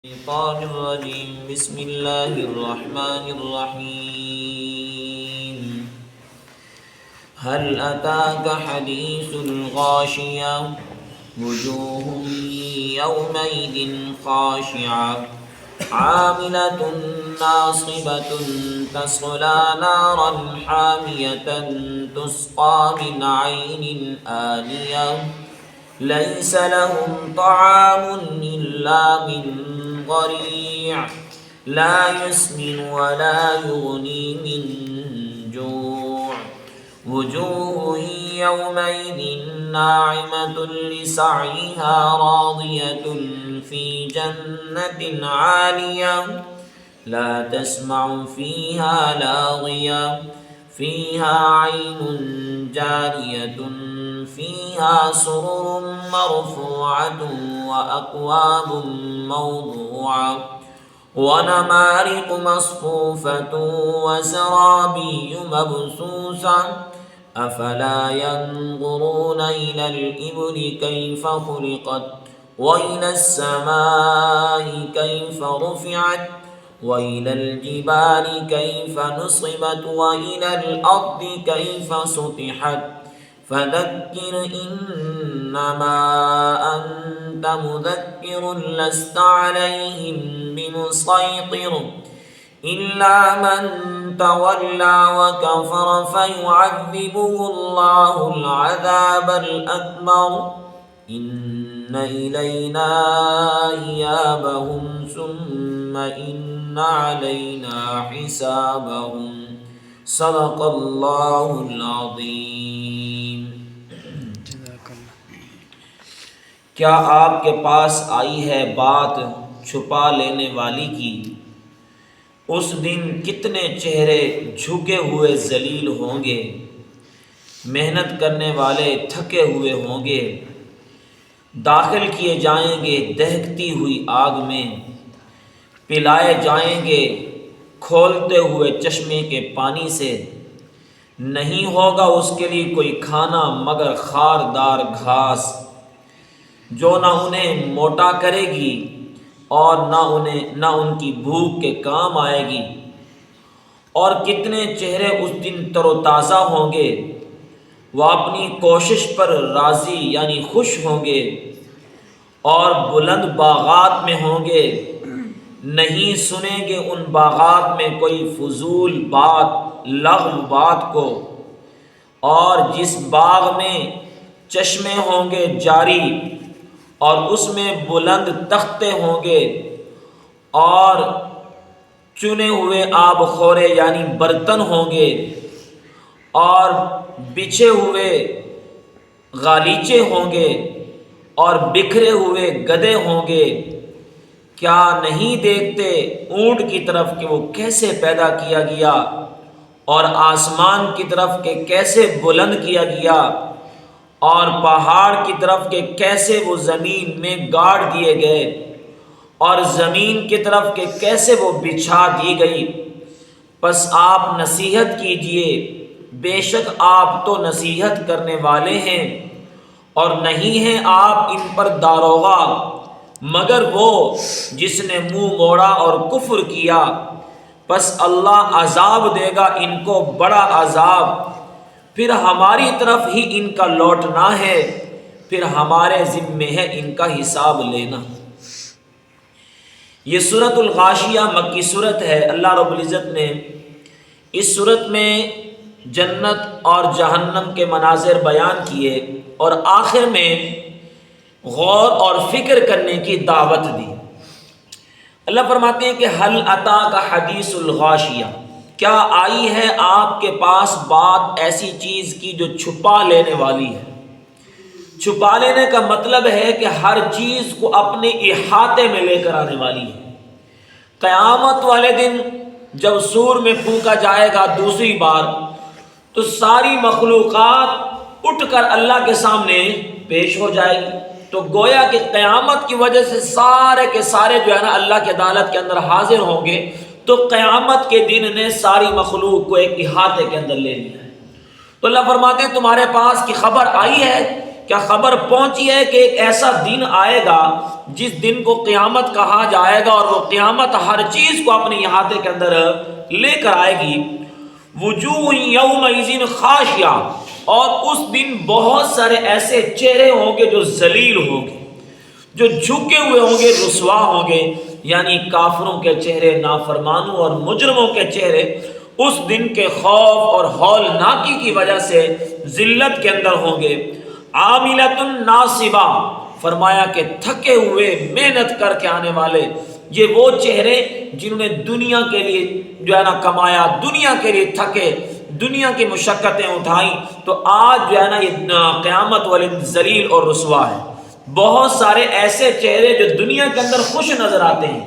الشيطان الرجيم بسم الله الرحمن الرحيم هل أتاك حديث الغاشية وجوه يومئذ خاشعة عاملة ناصبة تصلى نارا حامية تسقى من عين آنية ليس لهم طعام إلا من ضريع لا يسمن ولا يغني من جوع وجوه يومئذ ناعمة لسعيها راضية في جنة عالية لا تسمع فيها لاغية فيها عين جارية فيها سرر مرفوعة وأكواب موضوعة ونمارق مصفوفة وزرابي مبثوثة أفلا ينظرون إلى الإبل كيف خلقت وإلى السماء كيف رفعت وإلى الجبال كيف نصبت وإلى الأرض كيف سطحت فذكر إنما أنت مذكر لست عليهم بمسيطر إلا من تولى وكفر فيعذبه الله العذاب الأكبر إن إلينا إيابهم ثم إن علينا حسابهم صدق اللہ العظیم۔ کیا آپ کے پاس آئی ہے بات چھپا لینے والی کی؟ اس دن کتنے چہرے جھکے ہوئے ذلیل ہوں گے، محنت کرنے والے تھکے ہوئے ہوں گے، داخل کیے جائیں گے دہکتی ہوئی آگ میں، پلائے جائیں گے کھولتے ہوئے چشمے کے پانی سے، نہیں ہوگا اس کے لیے کوئی کھانا مگر خاردار گھاس جو نہ انہیں موٹا کرے گی اور نہ ان کی بھوک کے کام آئے گی۔ اور کتنے چہرے اس دن تر و تازہ ہوں گے، وہ اپنی کوشش پر راضی یعنی خوش ہوں گے اور بلند باغات میں ہوں گے، نہیں سنیں گے ان باغات میں کوئی فضول بات لغو بات کو، اور جس باغ میں چشمے ہوں گے جاری اور اس میں بلند تختے ہوں گے اور چنے ہوئے آب خورے یعنی برتن ہوں گے اور بچھے ہوئے غالیچے ہوں گے اور بکھرے ہوئے گدھے ہوں گے، کیا نہیں دیکھتے اونٹ کی طرف کہ وہ کیسے پیدا کیا گیا اور آسمان کی طرف کہ کیسے بلند کیا گیا اور پہاڑ کی طرف کہ کیسے وہ زمین میں گاڑ دیے گئے اور زمین کی طرف کہ کیسے وہ بچھا دی گئی۔ پس آپ نصیحت کیجئے، بے شک آپ تو نصیحت کرنے والے ہیں، اور نہیں ہیں آپ ان پر داروغہ مگر وہ جس نے منہ موڑا اور کفر کیا، پس اللہ عذاب دے گا ان کو بڑا عذاب، پھر ہماری طرف ہی ان کا لوٹنا ہے، پھر ہمارے ذمے ہے ان کا حساب لینا۔ یہ سورۃ الغاشیہ مکی سورت ہے۔ اللہ رب العزت نے اس سورت میں جنت اور جہنم کے مناظر بیان کیے اور آخر میں غور اور فکر کرنے کی دعوت دی۔ اللہ فرماتے ہیں کہ حل اتاک حدیث الغاشیہ، کیا آئی ہے آپ کے پاس بات ایسی چیز کی جو چھپا لینے والی ہے۔ چھپا لینے کا مطلب ہے کہ ہر چیز کو اپنے احاطے میں لے کر آنے والی ہے۔ قیامت والے دن جب سور میں پھونکا جائے گا دوسری بار تو ساری مخلوقات اٹھ کر اللہ کے سامنے پیش ہو جائے گی، تو گویا کہ قیامت کی وجہ سے سارے کے سارے جو ہے نا اللہ کی عدالت کے اندر حاضر ہوں گے، تو قیامت کے دن نے ساری مخلوق کو ایک احاطے کے اندر لے لیا ہے۔ تو اللہ فرماتے ہیں تمہارے پاس کی خبر آئی ہے کیا خبر پہنچی ہے کہ ایک ایسا دن آئے گا جس دن کو قیامت کہا جائے گا، اور وہ قیامت ہر چیز کو اپنے احاطے کے اندر لے کر آئے گی۔ وجوہ یومئذ خاشعہ، اور اس دن بہت سارے ایسے چہرے ہوں گے جو ذلیل ہوں گے، جو جھکے ہوئے ہوں گے، رسوا ہوں گے، یعنی کافروں کے چہرے، نافرمانوں اور مجرموں کے چہرے اس دن کے خوف اور ہولناکی کی وجہ سے ذلت کے اندر ہوں گے۔ عاملۃ ناصبہ، فرمایا کہ تھکے ہوئے، محنت کر کے آنے والے، یہ وہ چہرے جنہوں نے دنیا کے لیے جو ہے نا کمایا، دنیا کے لیے تھکے، دنیا کی مشقتیں اٹھائیں، تو آج جو ہے نا یہ قیامت والے ذلیل اور رسوا ہے۔ بہت سارے ایسے چہرے جو دنیا کے اندر خوش نظر آتے ہیں،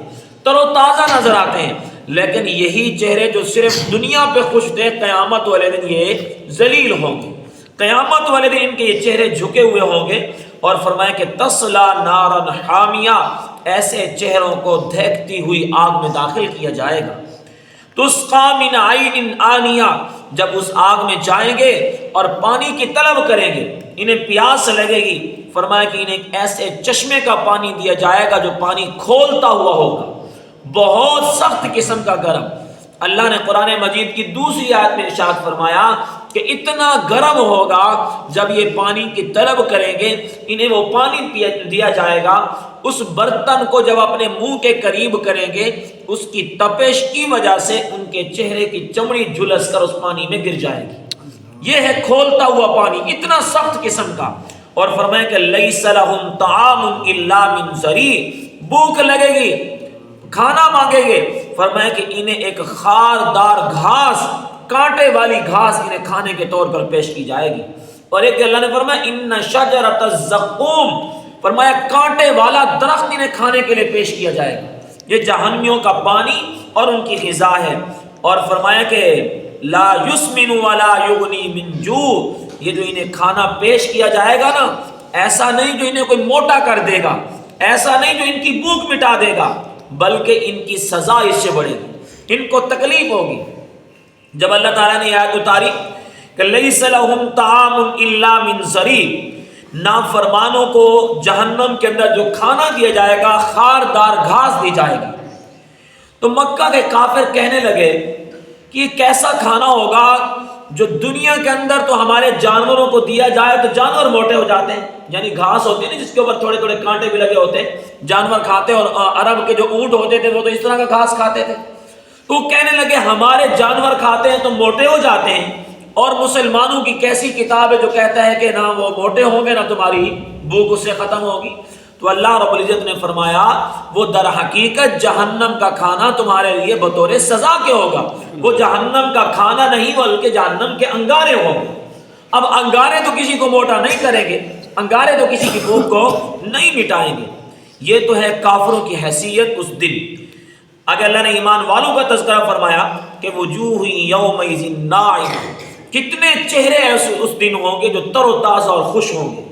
تر و تازہ نظر آتے ہیں، لیکن یہی چہرے جو صرف دنیا پہ خوش تھے، قیامت والے دن یہ ذلیل ہوں گے۔ قیامت والے دن ان کے یہ چہرے جھکے ہوئے ہوں گے، اور فرمایا کہ تسلا نارا حامیہ، ایسے چہروں کو دھکتی ہوئی آگ میں داخل کیا جائے گا۔ تسقا من عین آنیہ، جب اس آگ میں جائیں گے اور پانی کی طلب کریں گے، انہیں پیاس لگے گی، فرمایا کہ انہیں ایک ایسے چشمے کا پانی دیا جائے گا جو پانی کھولتا ہوا ہوگا، بہت سخت قسم کا گرم۔ اللہ نے قرآن مجید کی دوسری آیت میں ارشاد فرمایا کہ اتنا گرم ہوگا، جب یہ پانی کی طلب کریں گے، انہیں وہ پانی دیا جائے گا، اس برتن کو جب اپنے منہ کے قریب کریں گے، اس کی تپش کی وجہ سے ان کے چہرے کی چمڑی جھلس کر اس پانی میں گر جائے گی۔ یہ ہے کھولتا ہوا پانی، اتنا سخت قسم کا۔ اور فرمایا کہ لیس لہم طعام الا من ضریع، بھوک لگے گی، کھانا مانگیں گے، فرمایا کہ انہیں ایک خاردار گھاس، کانٹے والی گھاس انہیں کھانے کے طور پر پیش کی جائے گی۔ اور ایک اللہ نے فرمایا ان شجرۃ الزقوم، فرمایا کانٹے والا درخت انہیں کھانے کے لیے پیش کیا جائے گا۔ یہ جہنمیوں کا پانی اور ان کی غذا ہے۔ اور فرمایا کہ لا یسمن ولا یغنی من جوع، یہ جو انہیں کھانا پیش کیا جائے گا نا، ایسا نہیں جو انہیں کوئی موٹا کر دے گا، ایسا نہیں جو ان کی بھوک مٹا دے گا، بلکہ ان کی سزا اس سے بڑھے گی، ان کو تکلیف ہوگی۔ جب اللہ تعالیٰ نے آیت اتاری کہ لیس لہم طعام الا من ضریع، نافرمانوں کو جہنم کے اندر جو کھانا دیا جائے گا، خاردار گھاس دی جائے گی، تو مکہ کے کافر کہنے لگے کہ یہ کیسا کھانا ہوگا جو دنیا کے اندر تو ہمارے جانوروں کو دیا جائے تو جانور موٹے ہو جاتے ہیں، یعنی گھاس ہوتی ہے نا جس کے اوپر تھوڑے تھوڑے کانٹے بھی لگے ہوتے ہیں، جانور کھاتے، اور عرب کے جو اونٹ ہوتے تھے وہ تو اس طرح کا گھاس کھاتے تھے۔ تو وہ کہنے لگے ہمارے جانور کھاتے ہیں تو موٹے ہو جاتے ہیں، اور مسلمانوں کی کیسی کتاب ہے جو کہتا ہے کہ نہ وہ موٹے ہوں گے نہ تمہاری بھوک اس سے ختم ہوگی۔ تو اللہ رب العزت نے فرمایا وہ در حقیقت جہنم کا کھانا تمہارے لیے بطور سزا کے ہوگا، وہ جہنم کا کھانا نہیں بلکہ جہنم کے انگارے ہوں گے۔ اب انگارے تو کسی کو موٹا نہیں کریں گے، انگارے تو کسی کی بھوک کو نہیں مٹائیں گے۔ یہ تو ہے کافروں کی حیثیت اس دن۔ اگر اللہ نے ایمان والوں کا تذکرہ فرمایا کہ وجوہ یومئذ ناعمہ، کتنے چہرے ایسے اس دن ہوں گے جو تر و تازہ اور خوش ہوں گے،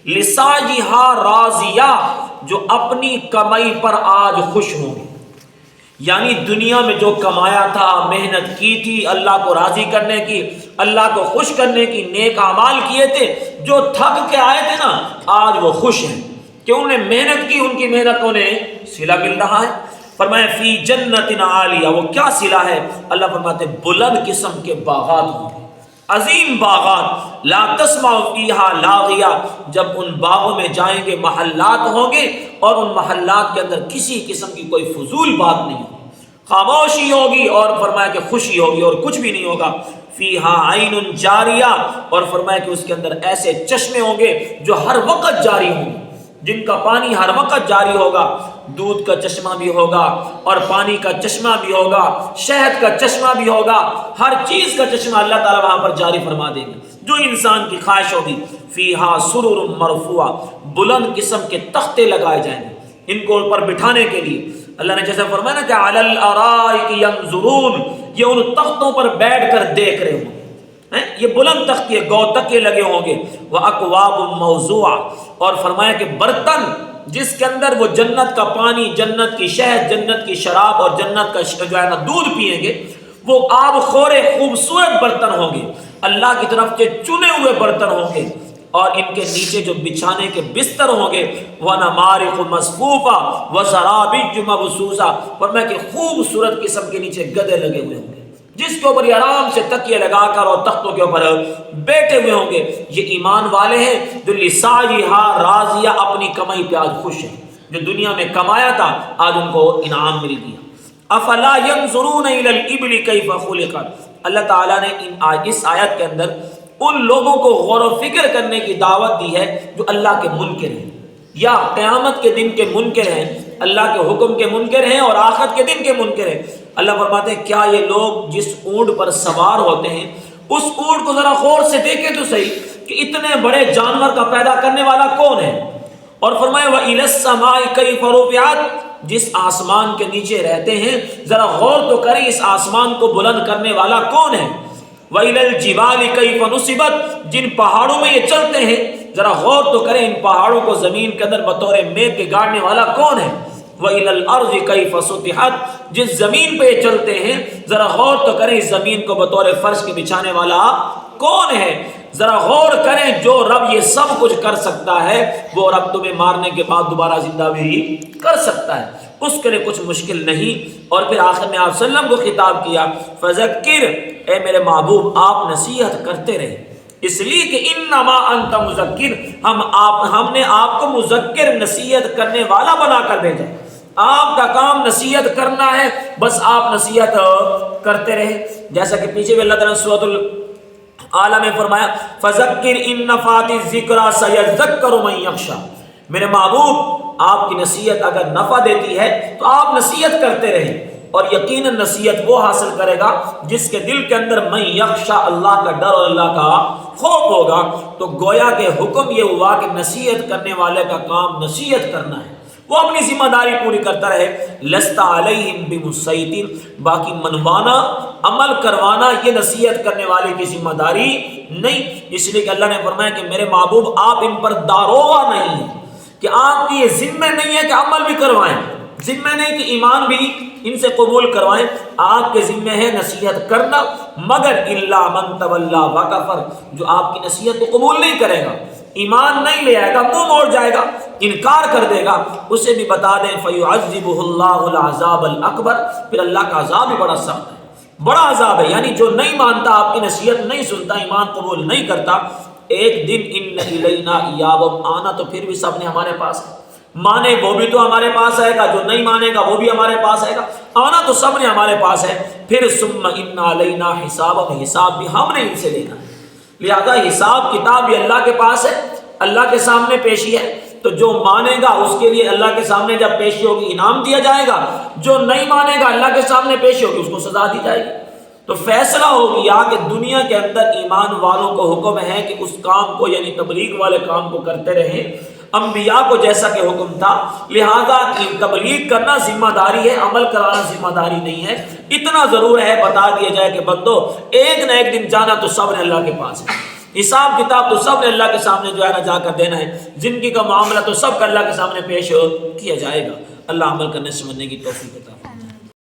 لسعیہا راضیہ، جو اپنی کمائی پر آج خوش ہوں گے، یعنی دنیا میں جو کمایا تھا، محنت کی تھی، اللہ کو راضی کرنے کی، اللہ کو خوش کرنے کی نیک اعمال کیے تھے، جو تھک کے آئے تھے نا، آج وہ خوش ہیں کہ انہوں نے محنت کی، ان کی محنت کو انہیں صلہ مل رہا ہے۔ فرمایا فی جنت عالیہ، وہ کیا صلہ ہے؟ اللہ فرماتے بلند قسم کے باغات ہوں گے، عظیم باغات، لا تسمع فیہا لاغیہ، جب ان باغوں میں جائیں گے محلات ہوں گے، اور ان محلات کے اندر کسی قسم کی کوئی فضول بات نہیں ہوگی، خاموشی ہوگی، اور فرمایا کہ خوشی ہوگی اور کچھ بھی نہیں ہوگا۔ فیہا عین جاریہ، اور فرمایا کہ اس کے اندر ایسے چشمے ہوں گے جو ہر وقت جاری ہوں گے، جن کا پانی ہر وقت جاری ہوگا، دودھ کا چشمہ بھی ہوگا اور پانی کا چشمہ بھی ہوگا، شہد کا چشمہ بھی ہوگا، ہر چیز کا چشمہ اللہ تعالیٰ وہاں پر جاری فرما دیں گے جو انسان کی خواہش ہوگی۔ فیہا سرر مرفوعہ، بلند قسم کے تختے لگائے جائیں گے ان کو اوپر بٹھانے کے لیے۔ اللہ نے جیسے فرمایا نا کہ علی الارائک ینظرون، یہ ان تختوں پر بیٹھ کر دیکھ رہے ہوں، یہ بلند تختے گو تکے لگے ہوں گے، وَأَكْوَابٌ مَوْضُوعَةٌ، اور فرمایا کہ برتن جس کے اندر وہ جنت کا پانی، جنت کی شہد، جنت کی شراب اور جنت کا جو ہے نا دودھ پیئیں گے، وہ آب خورے خوبصورت برتن ہوں گے، اللہ کی طرف سے چنے ہوئے برتن ہوں گے، اور ان کے نیچے جو بچھانے کے بستر ہوں گے وَنَمَارِقُ مَصْفُوفَةٌ وَزَرَابِيُّ مَبْثُوثَةٌ، فرمایا کہ خوبصورت قسم کے نیچے گدے لگے ہوئے ہوں گے جس کے اوپر یہ آرام سے تکیے لگا کر اور تختوں کے اوپر بیٹھے ہوئے ہوں گے۔ یہ ایمان والے ہیں جو لِسَعْيِهَا رَاضِيَةٌ، اپنی کمائی پہ آج خوش ہیں، جو دنیا میں کمایا تھا آج ان کو انعام مل گیا۔ افلا ينظرون الى الابل كيف خلقت، اللہ تعالیٰ نے اس آیت کے اندر ان لوگوں کو غور و فکر کرنے کی دعوت دی ہے جو اللہ کے منکر ہیں یا قیامت کے دن کے منکر ہیں، اللہ کے حکم کے منکر ہیں اور آخرت کے دن کے منکر ہیں۔ اللہ فرماتے ہیں کیا یہ لوگ جس اونٹ پر سوار ہوتے ہیں اس اونٹ کو ذرا غور سے دیکھیں تو صحیح کہ اتنے بڑے جانور کا پیدا کرنے والا کون ہے؟ اور فرمایا وَإِلَى السَّمَاءِ كَيْفَ رُفِعَتْ، جس آسمان کے نیچے رہتے ہیں ذرا غور تو کریں اس آسمان کو بلند کرنے والا کون ہے؟ وَإِلَى الْجِبَالِ كَيْفَ نُصِبَتْ، جن پہاڑوں میں یہ چلتے ہیں ذرا غور تو کریں ان پہاڑوں کو زمین کے اندر بطور میپ کے گاڑنے والا کون ہے؟ وَإِلَى الْأَرْضِ كَيْفَ سُطِحَتْ، جس زمین پہ یہ چلتے ہیں ذرا غور تو کریں اس زمین کو بطور فرش کے بچھانے والا کون ہے؟ ذرا غور کریں جو رب یہ سب کچھ کر سکتا ہے وہ رب تمہیں مارنے کے بعد دوبارہ زندہ بھی کر سکتا ہے، اس کے لیے کچھ مشکل نہیں۔ اور پھر آخر میں آپ صلی اللہ علیہ وسلم کو خطاب کیا فذکر، اے میرے محبوب آپ نصیحت کرتے رہے، اس لیے کہ انما انت مذکر، ہم نے آپ کو مذکر نصیحت کرنے والا بنا کر بھیجا، آپ کا کام نصیحت کرنا ہے، بس آپ نصیحت کرتے رہے۔ جیسا کہ پیچھے بھی اللہ تعالیٰ نے سورۃ العالم میں فرمایا فذکر ان نفعت الذکریٰ سیذکر من یخشیٰ، میرے محبوب آپ کی نصیحت اگر نفع دیتی ہے تو آپ نصیحت کرتے رہیں، اور یقیناً نصیحت وہ حاصل کرے گا جس کے دل کے اندر من یخشیٰ، اللہ کا ڈر اور اللہ کا خوف ہوگا۔ تو گویا کہ حکم یہ ہوا کہ نصیحت کرنے والے کا کام نصیحت کرنا ہے، وہ اپنی ذمہ داری پوری کرتا رہے۔ لست علیہم بمسیطر، باقی منوانا عمل کروانا یہ نصیحت کرنے والے کی ذمہ داری نہیں، اس لیے کہ اللہ نے فرمایا کہ میرے محبوب آپ ان پر داروغہ نہیں ہیں، کہ آپ کی یہ ذمہ نہیں ہے کہ عمل بھی کروائیں، ذمہ نہیں کہ ایمان بھی ان سے قبول کروائیں، آپ کے ذمہ ہے نصیحت کرنا، مگر الا من تولی وکفر، جو آپ کی نصیحت کو قبول نہیں کرے گا، ایمان نہیں لے آئے گا، منہ موڑ جائے گا، انکار کر دے گا، اسے بھی بتا دیں فیعذبہ اللہ العذاب الاکبر، پھر اللہ کا عذاب بھی بڑا سخت ہے، بڑا عذاب ہے۔ یعنی جو نہیں مانتا، آپ کی نصیحت نہیں سنتا، ایمان قبول نہیں کرتا، ایک دن ان الینا ایابہم، آنا تو پھر بھی سب نے ہمارے پاس ہے، مانے وہ بھی تو ہمارے پاس آئے گا، جو نہیں مانے گا وہ بھی ہمارے پاس آئے گا، آنا تو سب نے ہمارے پاس ہے، پھر ثم ان علینا حسابہم، حساب بھی ہم نے ان سے لینا ہے، لہذا حساب کتاب بھی اللہ کے پاس ہے، اللہ کے سامنے پیشی ہے، تو جو مانے گا اس کے لیے اللہ کے سامنے جب پیشی ہوگی انعام دیا جائے گا، جو نہیں مانے گا اللہ کے سامنے پیشی ہوگی اس کو سزا دی جائے گی۔ تو فیصلہ ہو گیا کہ دنیا کے اندر ایمان والوں کو حکم ہے کہ اس کام کو یعنی تبلیغ والے کام کو کرتے رہیں، انبیاء کو جیسا کہ حکم تھا، لہذا تبلیغ کرنا ذمہ داری ہے، عمل کرانا ذمہ داری نہیں ہے۔ اتنا ضرور ہے بتا دیا جائے کہ بندو ایک نہ ایک دن جانا تو سب نے اللہ کے پاس ہے، حساب کتاب تو سب نے اللہ کے سامنے جو ہے نا جا کر دینا ہے، زندگی کا معاملہ تو سب کا اللہ کے سامنے پیش کیا جائے گا۔ اللہ عمل کرنے سمجھنے کی توفیق عطا فرمائے۔